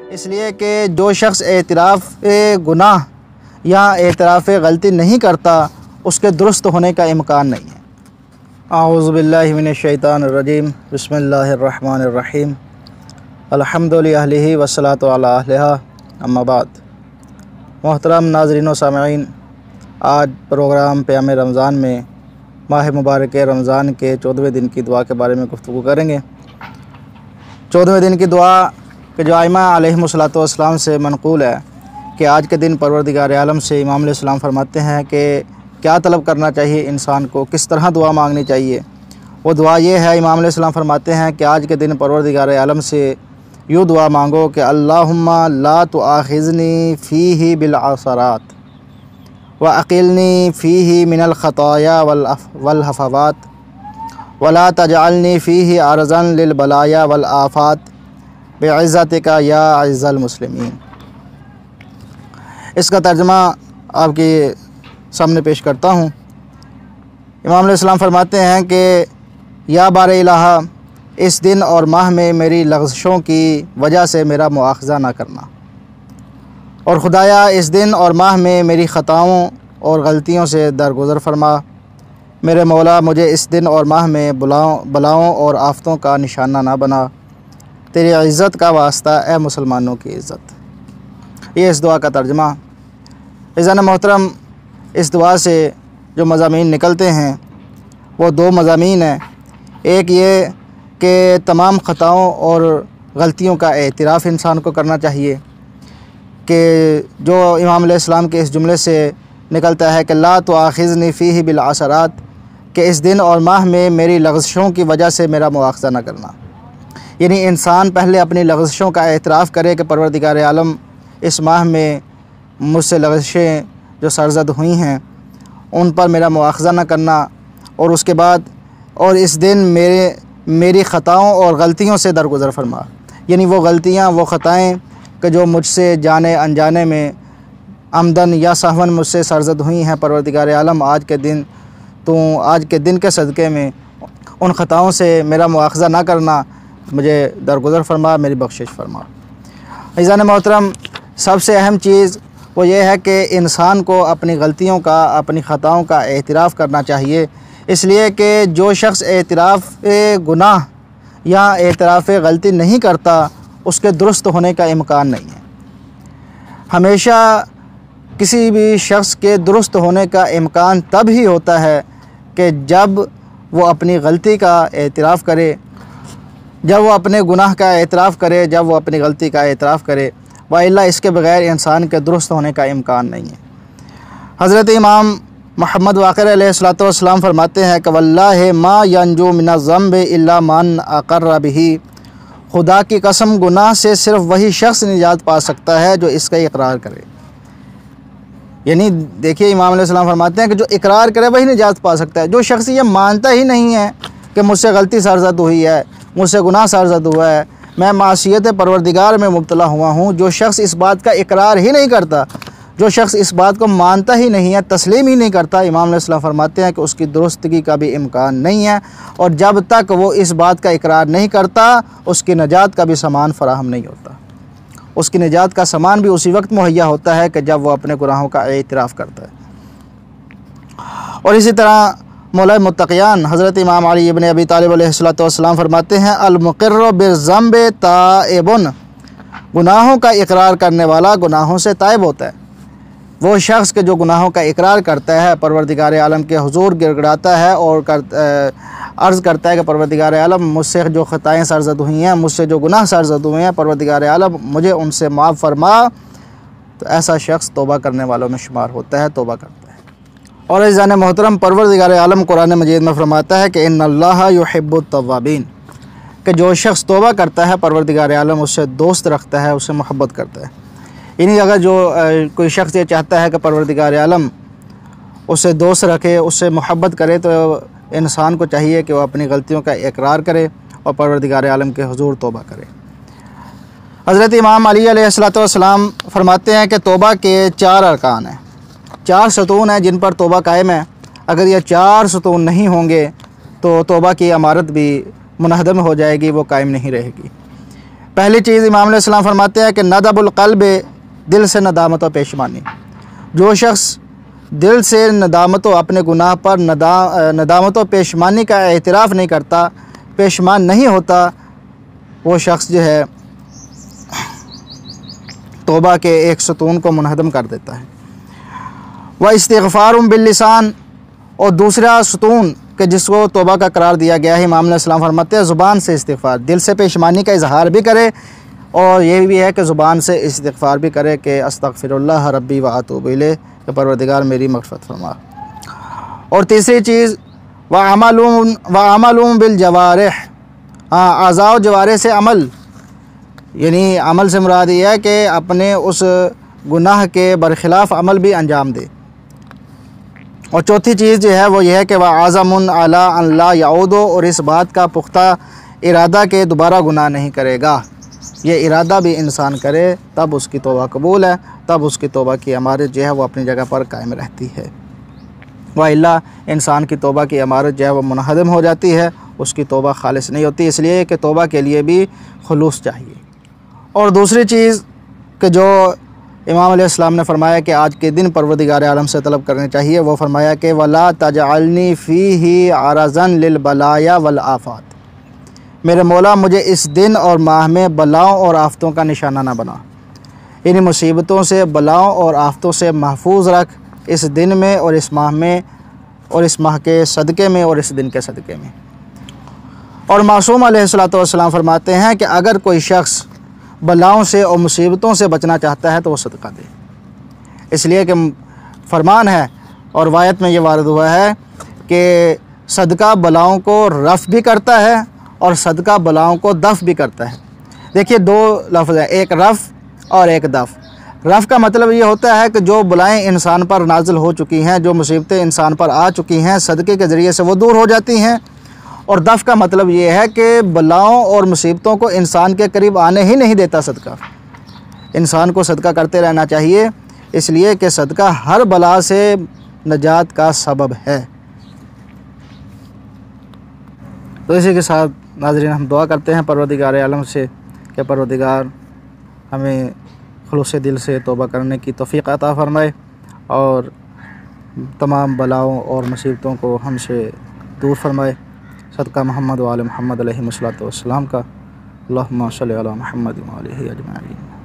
इसलिए कि जो शख्स एतराफ़ गुनाह या एतराफ़ गलती नहीं करता उसके दुरुस्त होने का इम्कान नहीं है। आऊज़ु बिल्लाहि मिनश्शैतानिर्रजीम बिस्मिल्लाहिर्रहमानिर्रहीम अल्हम्दुलिल्लाहि अहलिही वस्सलातु अला अहलिहा अम्मा बाद। मोहतरम नाज़रीन व सामईन, आज प्रोग्राम क़याम रमज़ान में माह मुबारक रमज़ान के 14वें दिन की दुआ के बारे में गुफ्तगू करेंगे। 14वें दिन की दुआ के जो आइमा अलैहिमुस्सलातु वस्सलाम से मनक़ूल है कि आज के दिन परवरदिगार आलम से इमाम अलैहिस्सलाम फरमाते हैं कि क्या तलब करना चाहिए इंसान को, किस तरह दुआ मांगनी चाहिए। वो दुआ ये है, इमाम अलैहिस्सलाम फरमाते हैं कि आज के दिन परवरदिगार आलम से यूँ दुआ मांगो कि अल्लाहुम्मा ला तुआखिज़नी फ़ीही बिल असरात व अक़िलनी फ़ीही मिनल ख़ताया वल हफ़वात वला तजअलनी फ़ीही आरज़न लिल बलाया वल आफ़ात बिइज़्ज़तिका या अज़्ज़ल मुस्लिमीन। इसका तर्जुमा आपके सामने पेश करता हूँ। इमाम अलैहिस्सलाम फरमाते हैं कि या बारे इलाहा, इस दिन और माह में मेरी लग़ज़शों की वजह से मेरा मुआख़ज़ा ना करना, और खुदाया इस दिन और माह में मेरी ख़ताओं और गलतियों से दरगुज़र फरमा। मेरे मौला, मुझे इस दिन और माह में बलाओं और आफ़तों का निशाना ना बना। तेरी इज़्ज़त का वास्ता ए मुसलमानों की इज़्ज़त। ये इस दुआ का तर्जुमा। इज़ान मोहतरम, इस दुआ से जो मज़ामीन निकलते हैं वो दो मज़ामीन हैं। एक ये कि तमाम ख़ताओं और गलतियों का एतराफ़ इंसान को करना चाहिए, कि जो इमाम अलैहिस्सलाम के इस जुमले से निकलता है कि ला तुआखिज़नी फ़ीही बिल असरात, कि इस दिन और माह में मेरी लग़ज़शों की वजह से मेरा मुआख़ज़ा न करना। यानी इंसान पहले अपनी लग़ज़शों का एतराफ़ करे कि परवरदिगार आलम, इस माह में मुझसे लग़ज़शें जो सरज़द हुई हैं उन पर मेरा मुआख़ज़ा न करना, और उसके बाद और इस दिन मेरी ख़ताओं और गलतियों से दरगुज़र फरमा। यानी वो गलतियाँ, वो ख़ताएँ कि जो मुझसे जाने अनजाने में आमदन या सहवन मुझसे सरज़द हुई हैं, परवरदिगार आलम आज के दिन के सदक़े में उन ख़ताओं से मेरा मुआख़ज़ा ना करना, मुझे दरगुज़र फरमा, मेरी बख्शिश फरमा। इज़ान मोहतरम, सबसे अहम चीज़ वो ये है कि इंसान को अपनी गलतियों का, अपनी ख़ताओं का एतराफ़ करना चाहिए। इसलिए कि जो शख्स एतराफ़ गुनाह या एतराफ़ गलती नहीं करता उसके दुरुस्त होने का इम्कान नहीं है। हमेशा किसी भी शख्स के दुरुस्त होने का इम्कान तब ही होता है कि जब वो अपनी गलती का एतराफ़ करे, जब वो अपने गुनाह का एतराफ़ करे, जब वो अपनी गलती का एतराफ़ करे, वाइल्ला इसके बग़ैर इंसान के दुरुस्त होने का इम्कान नहीं है। हज़रत इमाम मोहम्मद बाक़िर अलैहिस्सलातु वस्सलाम फरमाते हैं कि वल्लाहि मा यंजू मिनज़ ज़म्बि इल्ला मन अक़र्र बिही, खुदा की कसम, गुनाह से सिर्फ़ वही शख्स निजात पा सकता है जो इसका इकरार करे। यानी देखिए, इमाम अलैहिस्सलाम फरमाते हैं कि जो इकरार करे वही निजात पा सकता है। जो शख्स ये मानता ही नहीं है कि मुझसे गलती सरज़द हुई है, मुझसे गुनाह सरज़द हुआ है, मैं मासियत परवरदिगार में मुब्तला हुआ हूँ, जो शख्स इस बात का इकरार ही नहीं करता, जो शख्स इस बात को मानता ही नहीं है, तस्लीम ही नहीं करता, इमाम अलैहिस्सलाम फरमाते हैं कि उसकी दुरुस्तगी का भी इम्कान नहीं है, और जब तक वो इस बात का इकरार नहीं करता उसकी निजात का भी सामान फ़राहम नहीं होता। उसकी निजात का सामान भी उसी वक्त मुहैया होता है कि जब वो अपने गुनाहों का एतराफ़ करता है। और इसी तरह मौला मुत्तक़ियान हज़रत इमाम अली इब्न अबी तालिब अलैहिस्सलातु वस्सलाम फरमाते हैं, अल मुक़िर्रु बिज़्ज़म्बि ताइबुन, गुनाहों का इकरार करने वाला गुनाहों से ताइब होता है। वो शख्स के जो गुनाहों का इकरार करता है, परवरदिगार आलम के हुज़ूर गिड़गिड़ाता है और अर्ज़ करता है कि परवरदिगार आलम, मुझसे जो ख़ताएँ सरज़द हुई हैं, मुझसे जो गुनाह सरज़द हुए हैं, परवरदिगार आलम मुझे उनसे माफ़ फरमा, तो ऐसा शख्स तौबा करने वालों में शुमार होता है, तौबा करता है। और इज़ान मोहतरम, परवरदिगार आलम कुरान मजीद में फरमाता है कि इन्नल्लाह युहिब्बुत तव्वाबीन, कि जो शख्स तौबा करता है परवरदिगार आलम उससे दोस्त रखता है, उससे मोहब्बत करता है। यानी अगर जो कोई शख्स ये चाहता है कि परवरदिगार आलम उससे दोस्त रखे, उससे मोहब्बत करे, तो इंसान को चाहिए कि वह अपनी गलतियों का इकरार करे और परवरदिगार आलम के हुज़ूर तौबा करे। हज़रत इमाम अली अलैहिस्सलातु वस्सलाम फरमाते हैं कि तौबा के 4 अरकान हैं, 4 सतून हैं जिन पर तौबा कायम है। अगर ये 4 सतून नहीं होंगे तो तौबा की इमारत भी मुनहदम हो जाएगी, वो कायम नहीं रहेगी। पहली चीज़ इमाम अलैहिस्सलाम फरमाते हैं कि नदबुल क़ल्ब, दिल से नदामत और पेशमानी। जो शख्स दिल से नदामत अपने गुनाह पर नदामत और पेशमानी का एतराफ़ नहीं करता, पेशमान नहीं होता, वो शख्स जो है तौबा के एक सतून को मुनहदम कर देता है। व इस्तिग़फ़ारुम बिल्लिसान, और दूसरा सतून कि जिसको तौबा का करार दिया गया है, इमाम अलैहिस्सलाम फरमाते हैं ज़ुबान से इस्तिग़फ़ार, दिल से पेशमानी का इजहार भी करे और ये भी है कि ज़ुबान से इस्तिग़फ़ार भी करे कि अस्तग़फ़िरुल्लाह रब्बी व अतूबु इलैह, कि परवरदिगार मेरी मग़फ़िरत फरमा। और तीसरी चीज़ व अमलुम बिल जवारिह, हाँ, आज़ा व जवारिह से अमल, यानी अमल से मुराद ये है कि अपने उस गुनाह के बरखिलाफ़ अमल भी अंजाम दे। और चौथी चीज़ जो है वो ये है कि वह आज़मुन अला अन ला याऊदो, और इस बात का पुख्ता इरादा के दोबारा गुनाह नहीं करेगा। ये इरादा भी इंसान करे तब उसकी तौबा कबूल है, तब उसकी तौबा की अमारत जो है वो अपनी जगह पर कायम रहती है। वाइल्ला इंसान की तौबा की अमारत जो है वो मुनहदम हो जाती है, उसकी तौबा खालिस नहीं होती। इसलिए कि तौबा के लिए भी खुलूस चाहिए। और दूसरी चीज़ कि जो इमाम अलैहिस्सलाम ने फरमाया कि आज के दिन परवरदिगार आलम से तलब करनी चाहिए, वो फरमाया कि वला तजअलनी फ़ीही अरज़न लिल बलाया वल आफ़ात, मेरे मौला मुझे इस दिन और माह में बलाओं और आफ़तों का निशाना ना बना। इन मुसीबतों से, बलाओं और आफ़तों से महफूज रख इस दिन में और इस माह में, और इस माह के सदक़े में और इस दिन के सदक़े में। और मासूम अलैहिस्सलातु वस्सलाम फरमाते हैं कि अगर कोई शख्स बलाओं से और मुसीबतों से बचना चाहता है तो वो सदका दे। इसलिए कि फरमान है और वायत में ये वारद हुआ है कि सदका बलाओं को रफ़ भी करता है और सदका बलाओं को दफ़ भी करता है। देखिए, दो लफ्ज़ हैं, एक रफ़ और एक दफ़। रफ़ का मतलब ये होता है कि जो बलाएँ इंसान पर नाज़िल हो चुकी हैं, जो मुसीबतें इंसान पर आ चुकी हैं, सदक़े के ज़रिए से वो दूर हो जाती हैं। और दफ़ का मतलब ये है कि बलाओं और मुसीबतों को इंसान के करीब आने ही नहीं देता सदका। इंसान को सदका करते रहना चाहिए, इसलिए कि सदका हर बला से नजात का सबब है। तो इसी के साथ नाज़रीन हम दुआ करते हैं परवरदिगार आलम से कि परवरदिगार हमें खुलूस दिल से तौबा करने की तौफ़ीक़ अता फ़रमाए और तमाम बलाओं और मुसीबतों को हमसे दूर फरमाए। सदका मोहम्मद व आले मोहम्मद अलैहिस्सलातु वस्सलाम का। अल्लाहुम्मा सल्लि अला मुहम्मद व आलिहि अजमईन।